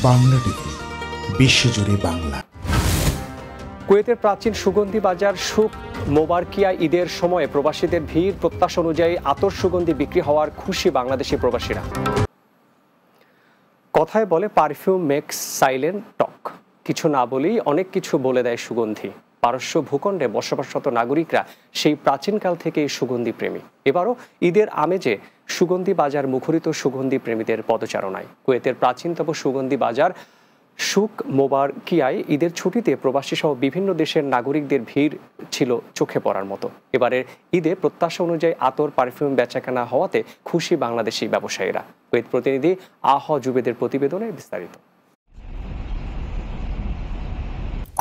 Bangla TV, বিশ্বজুড়ে বাংলা। কুয়েতের প্রাচীন সুগন্ধি বাজার সুক মোবারকিয়া ঈদের সময়ে প্রবাসীদের ভিড়, প্রত্যাশা অনুযায়ী আতর সুগন্ধি বিক্রি হওয়ার খুশি বাংলাদেশি প্রবাসীরা। কথায় বলে পারফিউম মেক্স সাইলেন্ট টক, কিছু না বলেই অনেক কিছু বলে দেয় সুগন্ধি। পারস্য ভূখণ্ডে বসবাসরত নাগরিকরা সেই প্রাচীনকাল থেকেই সুগন্ধি প্রেমী। এবারও ঈদের আমেজে সুগন্ধি বাজার মুখরিত সুগন্ধি প্রেমীদের পদচারণায়। কুয়েতের প্রাচীনতম সুগন্ধি বাজার সুক মোবারকিয়ায় ঈদের ছুটিতে প্রবাসী সহ বিভিন্ন দেশের নাগরিকদের ভিড় ছিল চোখে পড়ার মতো। এবারের ঈদে প্রত্যাশা অনুযায়ী আতর পারফিউম বেচাকেনা হওয়াতে খুশি বাংলাদেশি ব্যবসায়ীরা। কুয়েত প্রতিনিধি আহ জুবেদের প্রতিবেদনে বিস্তারিত।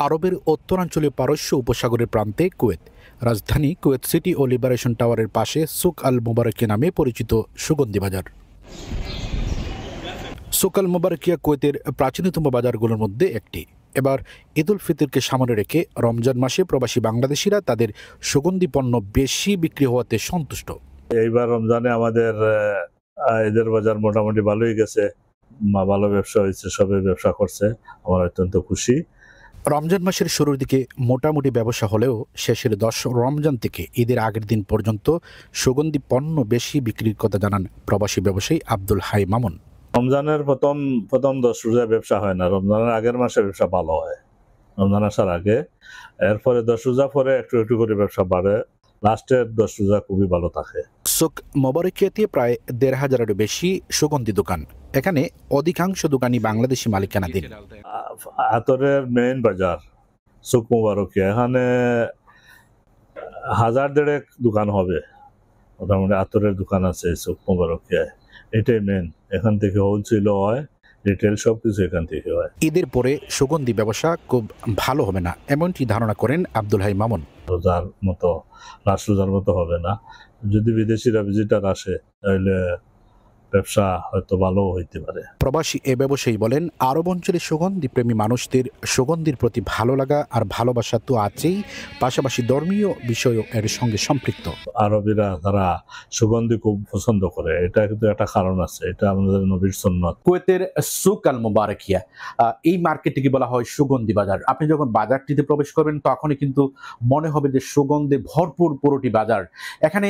আরবের উত্তরাঞ্চলীয় পারস্য উপসাগরের প্রান্তে কুয়েত। রাজধানী কুয়েত সিটি ও লিবারেশন টাওয়ারের পাশে সুক আল মোবারকিয়া নামে পরিচিত সুগন্ধি বাজার। সুক আল মোবারকিয়া কুয়েতের প্রাচীনতম বাজারগুলোর মধ্যে একটি। এবার ঈদ উল ফিতরকে সামনে রেখে রমজান মাসে প্রবাসী বাংলাদেশিরা তাদের সুগন্ধি পণ্য বেশি বিক্রি হওয়াতে সন্তুষ্ট। এইবার রমজানে আমাদের ঈদের বাজার মোটামুটি ভালোই গেছে, ভালো ব্যবসা হয়েছে, সবাই ব্যবসা করছে, আমরা অত্যন্ত খুশি। রমজান মাসের শুরুর দিকে মোটামুটি ব্যবসা হলেও শেষের 10 রমজান থেকে ঈদের আগের দিন পর্যন্ত সুগন্ধি পণ্য বেশি বিক্রির কথা জানান প্রবাসী ব্যবসায়ী আব্দুল হাই মামুন। রমজানের প্রথম 10 রোজা ব্যবসা হয় না, রমজানের আগের মাসে ব্যবসা ভালো হয়, রমজান আসার আগে। এরপরে 10 রোজা পরে একটু একটু করে ব্যবসা বাড়ে, লাস্টের 10 রোজা খুবই ভালো থাকে। সুক মোবারকিয়াতে প্রায় 1,500-এরও বেশি সুগন্ধি দোকান। এখানে অধিকাংশ দোকানই বাংলাদেশি মালিকানাধীন। আতরের মেইন বাজার সুক মোবারকিয়া, এখানে 1,500 দোকান হবে, মোটামুটি আতরের দোকান আছে সুক মোবারকিয়ায়। এটাই মেন, এখান থেকে হোলসেল হয়, রিটেল সবকিছু এখান থেকে হয়। ঈদের পরে সুগন্ধি ব্যবসা খুব ভালো হবে না, এমনটি ধারণা করেন আব্দুল হাই মামুন। রোজার মতো, লাস্ট রোজার মতো হবে না। যদি বিদেশিরা ভিজিটার আসে তাহলে ব্যবসা হয়তো ভালো হইতে পারে। প্রবাসী এ ব্যবসায়ী বলেন, আরব অঞ্চলের সুগন্ধি প্রেমী মানুষদের সুগন্ধির প্রতি ভালো লাগা আর ভালোবাসা তো আছেই, পাশাপাশি ধর্মীয় বিষয়ও এর সঙ্গে সম্পৃক্ত। আরবিরা তারা সুগন্ধি খুব পছন্দ করে, এটা কিন্তু একটা কারণ আছে, এটা আমাদের নবীর সুন্নাত। কুয়েতের সুক আল মোবারকিয়া, এই মার্কেটটিকে বলা হয় সুগন্ধি বাজার। আপনি যখন বাজারটিতে প্রবেশ করবেন তখনই কিন্তু মনে হবে যে সুগন্ধে ভরপুর পুরোটি বাজার। এখানে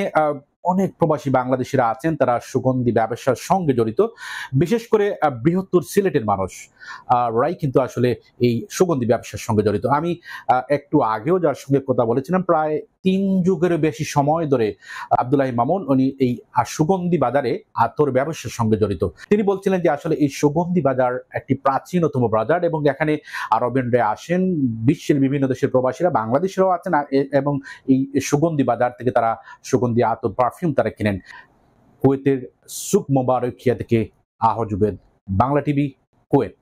অনেক প্রবাসী বাংলাদেশিরা আছেন, তারা সুগন্ধি ব্যবসার সঙ্গে জড়িত। বিশেষ করে বৃহত্তর সিলেটের মানুষ রাই কিন্তু আসলে এই সুগন্ধি ব্যবসার সঙ্গে জড়িত। আমি একটু আগেও যার সঙ্গে কথা বলেছিলাম, প্রায় 3 যুগেরও বেশি সময় ধরে আব্দুল্লাহ মামুন উনি এই সুগন্ধি বাজারে আতর ব্যবসার সঙ্গে জড়িত। তিনি বলছিলেন যে আসলে এই সুগন্ধি বাজার একটি প্রাচীনতম বাজার এবং এখানে আরবেনরা আসেন, বিশ্বের বিভিন্ন দেশের প্রবাসীরা, বাংলাদেশেরও আছেন, এবং এই সুগন্ধি বাজার থেকে তারা সুগন্ধি আতর পারফিউম তারা কিনেন। কুয়েতের সুক মোবারকিয়া থেকে আহ জুবেদ, বাংলা টিভি, কুয়েত।